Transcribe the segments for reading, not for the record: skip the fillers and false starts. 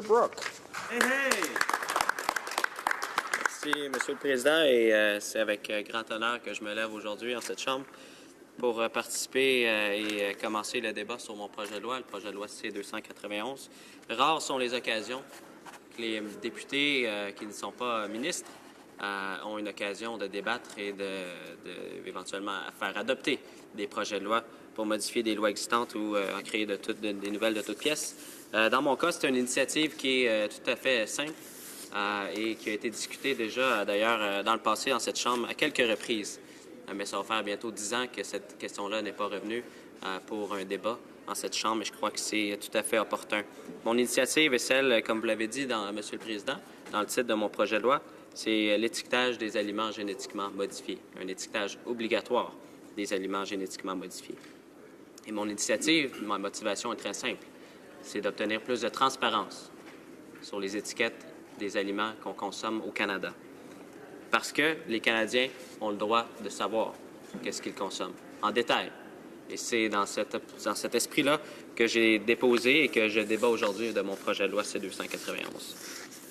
Brooke. Hey, hey! Merci, Monsieur le Président, et c'est avec grand honneur que je me lève aujourd'hui en cette Chambre pour participer et commencer le débat sur mon projet de loi, le projet de loi C-291. Rares sont les occasions que les députés qui ne sont pas ministres ont une occasion de débattre et éventuellement faire adopter des projets de loi pour modifier des lois existantes ou en créer des nouvelles de toutes pièces. Dans mon cas, c'est une initiative qui est tout à fait simple et qui a été discutée déjà, d'ailleurs, dans le passé dans cette Chambre à quelques reprises. Mais ça va faire bientôt 10 ans que cette question-là n'est pas revenue pour un débat dans cette Chambre et je crois que c'est tout à fait opportun. Mon initiative est celle, comme vous l'avez dit, Monsieur le Président, dans le titre de mon projet de loi, c'est l'étiquetage des aliments génétiquement modifiés, un étiquetage obligatoire des aliments génétiquement modifiés. Et mon initiative, ma motivation est très simple, c'est d'obtenir plus de transparence sur les étiquettes des aliments qu'on consomme au Canada. Parce que les Canadiens ont le droit de savoir qu'est-ce qu'ils consomment, en détail. Et c'est dans cet esprit-là que j'ai déposé et que je débat aujourd'hui de mon projet de loi C-291.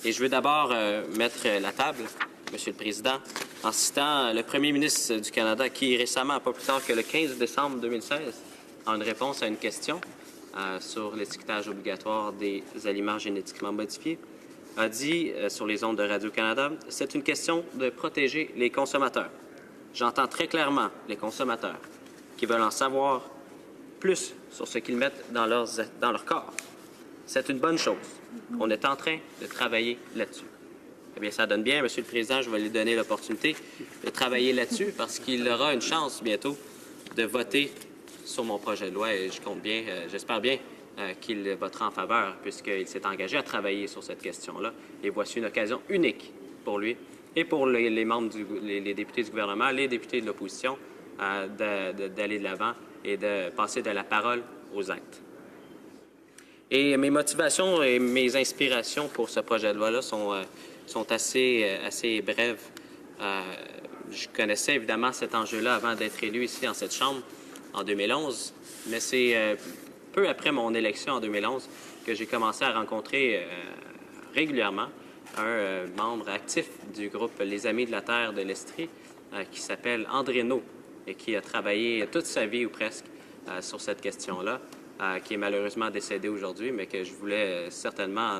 Et je veux d'abord mettre la table, Monsieur le Président, en citant le premier ministre du Canada qui récemment, pas plus tard que le 15 décembre 2016, en une réponse à une question sur l'étiquetage obligatoire des aliments génétiquement modifiés, a dit sur les ondes de Radio-Canada, « C'est une question de protéger les consommateurs. J'entends très clairement les consommateurs qui veulent en savoir plus sur ce qu'ils mettent dans leur corps. C'est une bonne chose. On est en train de travailler là-dessus. » Eh bien, ça donne bien, Monsieur le Président, je vais lui donner l'opportunité de travailler là-dessus parce qu'il aura une chance bientôt de voter sur mon projet de loi et je compte bien, j'espère bien, qu'il votera en faveur puisqu'il s'est engagé à travailler sur cette question-là. Et voici une occasion unique pour lui et pour les membres, les députés du gouvernement, les députés de l'opposition, d'aller de l'avant et de passer de la parole aux actes. Et mes motivations et mes inspirations pour ce projet de loi-là sont assez brèves. Je connaissais évidemment cet enjeu-là avant d'être élu ici dans cette Chambre en 2011, mais c'est peu après mon élection en 2011 que j'ai commencé à rencontrer régulièrement un membre actif du groupe Les Amis de la Terre de l'Estrie qui s'appelle André Naud et qui a travaillé toute sa vie ou presque sur cette question-là, qui est malheureusement décédé aujourd'hui, mais que je voulais certainement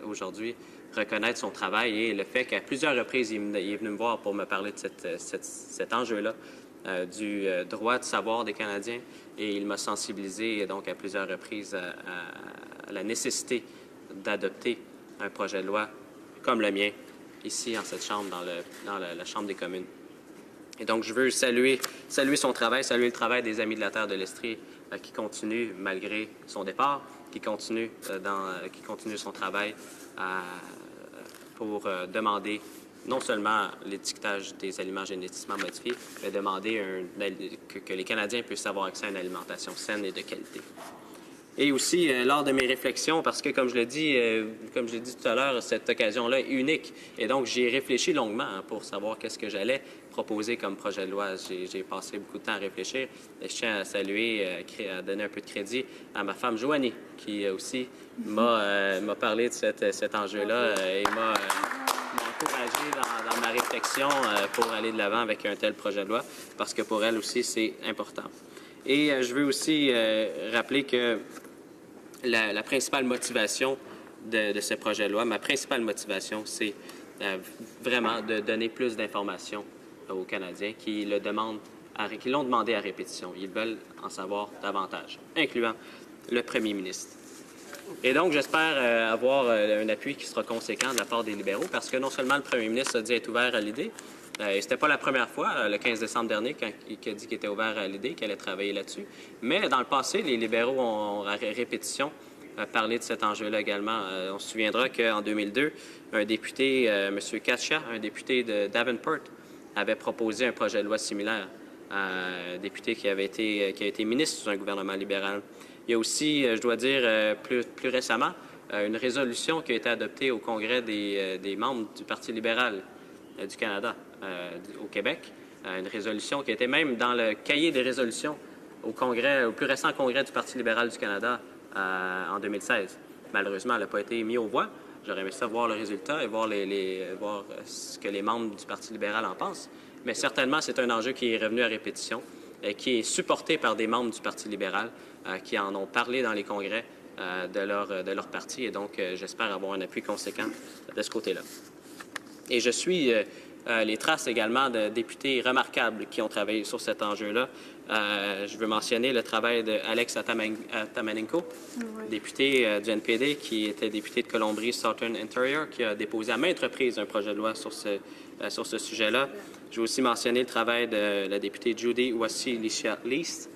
aujourd'hui reconnaître son travail et le fait qu'à plusieurs reprises, il est venu me voir pour me parler de cet enjeu-là, du droit de savoir des Canadiens, et il m'a sensibilisé donc à plusieurs reprises à la nécessité d'adopter un projet de loi comme le mien, ici en cette Chambre, dans la Chambre des communes. Et donc, je veux saluer son travail, saluer le travail des Amis de la Terre de l'Estrie qui continue malgré son départ, qui continue son travail pour demander non seulement l'étiquetage des aliments génétiquement modifiés, mais demander que les Canadiens puissent avoir accès à une alimentation saine et de qualité. Et aussi, lors de mes réflexions, parce que, comme je l'ai dit tout à l'heure, cette occasion-là est unique. Et donc, j'y ai réfléchi longuement pour savoir qu'est-ce que j'allais proposer comme projet de loi. J'ai passé beaucoup de temps à réfléchir. Et je tiens à saluer, à donner un peu de crédit à ma femme Joanie, qui aussi m'a parlé de cet enjeu-là et m'a encouragé dans ma réflexion pour aller de l'avant avec un tel projet de loi, parce que pour elle aussi, c'est important. Et je veux aussi rappeler que la principale motivation de ce projet de loi, ma principale motivation, c'est vraiment de donner plus d'informations aux Canadiens qui l'ont demandé à répétition. Ils veulent en savoir davantage, incluant le premier ministre. Et donc, j'espère avoir un appui qui sera conséquent de la part des libéraux, parce que non seulement le premier ministre a dit être ouvert à l'idée, et c'était pas la première fois, le 15 décembre dernier, quand il a dit qu'il était ouvert à l'idée, qu'il allait travailler là-dessus. Mais dans le passé, les libéraux ont à répétition parlé de cet enjeu-là également. On se souviendra qu'en 2002, un député, M. Katcha, un député de Davenport, avait proposé un projet de loi similaire. Un député qui a été ministre sous un gouvernement libéral. Il y a aussi, je dois dire, plus récemment, une résolution qui a été adoptée au Congrès des membres du Parti libéral du Canada, au Québec. Une résolution qui était même dans le cahier des résolutions au plus récent Congrès du Parti libéral du Canada en 2016. Malheureusement, elle n'a pas été mise aux voix. J'aurais aimé savoir le résultat et voir, voir ce que les membres du Parti libéral en pensent. Mais certainement, c'est un enjeu qui est revenu à répétition, qui est supporté par des membres du Parti libéral qui en ont parlé dans les congrès de leur parti. Et donc, j'espère avoir un appui conséquent de ce côté-là. Et je suis les traces également de députés remarquables qui ont travaillé sur cet enjeu-là. Je veux mentionner le travail d'Alex Atamanenko, député du NPD, qui était député de Colombie-Southern Interior, qui a déposé à maintes reprises un projet de loi sur ce sujet-là. Je veux aussi mentionner le travail de la députée Judy Wassi-Least,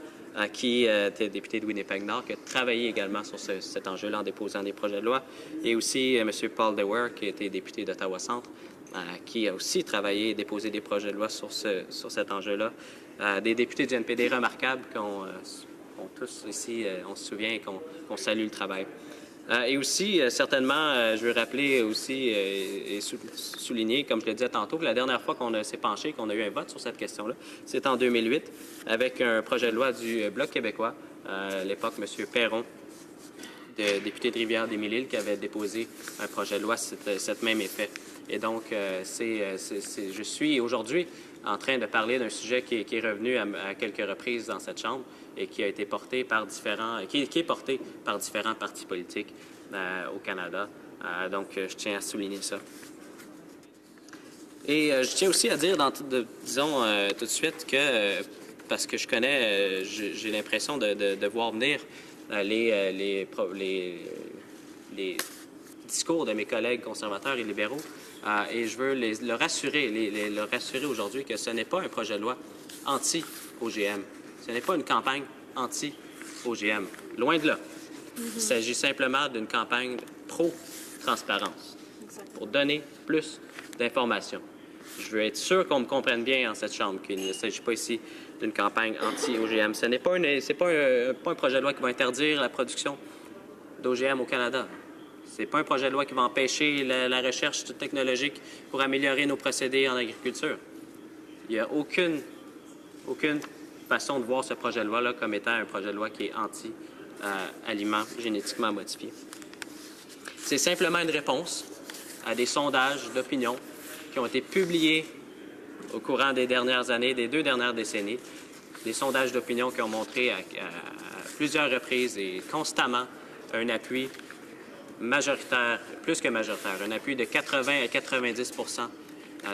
qui était députée de Winnipeg-Nord, qui a travaillé également sur cet enjeu-là en déposant des projets de loi. Et aussi M. Paul Dewar, qui était député d'Ottawa-Centre, qui a aussi travaillé et déposé des projets de loi sur cet enjeu-là. Des députés du NPD remarquables qu'on tous ici, on se souvient et qu'on salue le travail. Et aussi, certainement, je veux rappeler aussi et souligner, comme je le disais tantôt, que la dernière fois qu'on s'est penché, qu'on a eu un vote sur cette question-là, c'est en 2008, avec un projet de loi du Bloc québécois, à l'époque, M. Perron, député de Rivière-des-Mille-Îles, qui avait déposé un projet de loi cet même effet. Et donc, je suis aujourd'hui en train de parler d'un sujet qui est revenu à quelques reprises dans cette Chambre et qui a été porté par qui est porté par différents partis politiques au Canada. Donc, je tiens à souligner ça. Et je tiens aussi à dire, disons tout de suite, que parce que je connais, j'ai l'impression de voir venir les discours de mes collègues conservateurs et libéraux. Et je veux leur rassurer aujourd'hui que ce n'est pas un projet de loi anti-OGM. Ce n'est pas une campagne anti-OGM. Loin de là. Il s'agit simplement d'une campagne pro-transparence, pour donner plus d'informations. Je veux être sûr qu'on me comprenne bien en cette Chambre, qu'il ne s'agit pas ici d'une campagne anti-OGM. Ce n'est pas un projet de loi qui va interdire la production d'OGM au Canada. Ce n'est pas un projet de loi qui va empêcher la recherche technologique pour améliorer nos procédés en agriculture. Il n'y a aucune façon de voir ce projet de loi-là comme étant un projet de loi qui est anti-aliments génétiquement modifiés. C'est simplement une réponse à des sondages d'opinion qui ont été publiés au courant des dernières années, des 2 dernières décennies, des sondages d'opinion qui ont montré à plusieurs reprises et constamment un appui majoritaire, plus que majoritaire, un appui de 80 à 90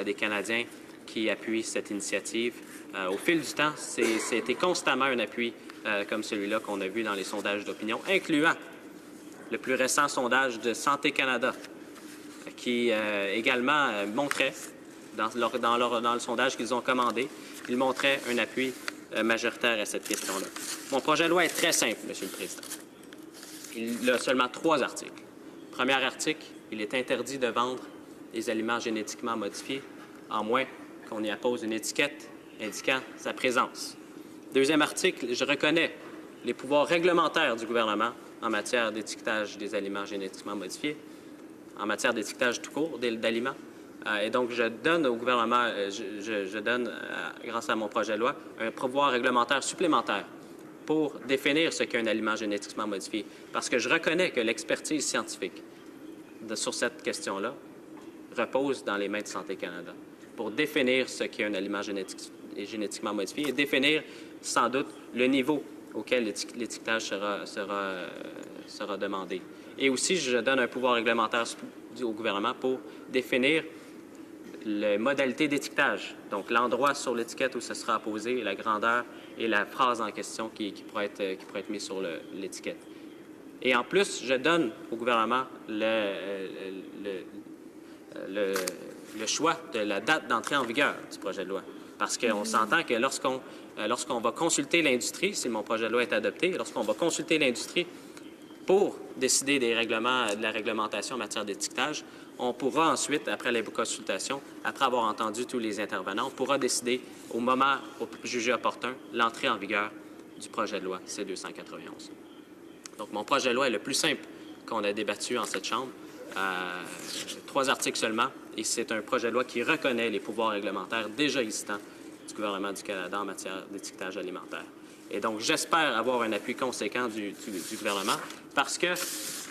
des Canadiens qui appuient cette initiative. Au fil du temps, c'était constamment un appui comme celui-là qu'on a vu dans les sondages d'opinion, incluant le plus récent sondage de Santé Canada, qui également montrait, dans le sondage qu'ils ont commandé, il montrait un appui majoritaire à cette question-là. Mon projet de loi est très simple, Monsieur le Président. Il a seulement 3 articles. Premier article, il est interdit de vendre des aliments génétiquement modifiés, à moins qu'on y appose une étiquette indiquant sa présence. Deuxième article, je reconnais les pouvoirs réglementaires du gouvernement en matière d'étiquetage des aliments génétiquement modifiés, en matière d'étiquetage tout court d'aliments. Et donc, je donne au gouvernement, je donne, grâce à mon projet de loi, un pouvoir réglementaire supplémentaire pour définir ce qu'est un aliment génétiquement modifié. Parce que je reconnais que l'expertise scientifique sur cette question-là repose dans les mains de Santé Canada pour définir ce qu'est un aliment génétiquement modifié et définir sans doute le niveau auquel l'étiquetage sera demandé. Et aussi, je donne un pouvoir réglementaire au gouvernement pour définir les modalités d'étiquetage, donc l'endroit sur l'étiquette où ce sera apposé, la grandeur et la phrase en question qui pourrait être mise sur l'étiquette. Et en plus, je donne au gouvernement le choix de la date d'entrée en vigueur du projet de loi. Parce qu'on s'entend que lorsqu'on va consulter l'industrie, si mon projet de loi est adopté, lorsqu'on va consulter l'industrie pour décider de la réglementation en matière d'étiquetage, on pourra ensuite, après les consultations, après avoir entendu tous les intervenants, on pourra décider au moment jugé opportun l'entrée en vigueur du projet de loi C-291. Donc, mon projet de loi est le plus simple qu'on a débattu en cette Chambre. 3 articles seulement, et c'est un projet de loi qui reconnaît les pouvoirs réglementaires déjà existants du gouvernement du Canada en matière d'étiquetage alimentaire. Et donc, j'espère avoir un appui conséquent du gouvernement parce que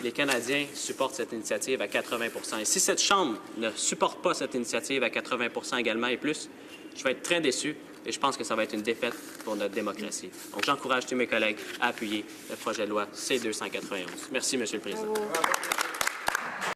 les Canadiens supportent cette initiative à 80 %. Et si cette Chambre ne supporte pas cette initiative à 80 % également et plus, je vais être très déçu et je pense que ça va être une défaite pour notre démocratie. Donc, j'encourage tous mes collègues à appuyer le projet de loi C-291. Merci, M. le Président. Bravo.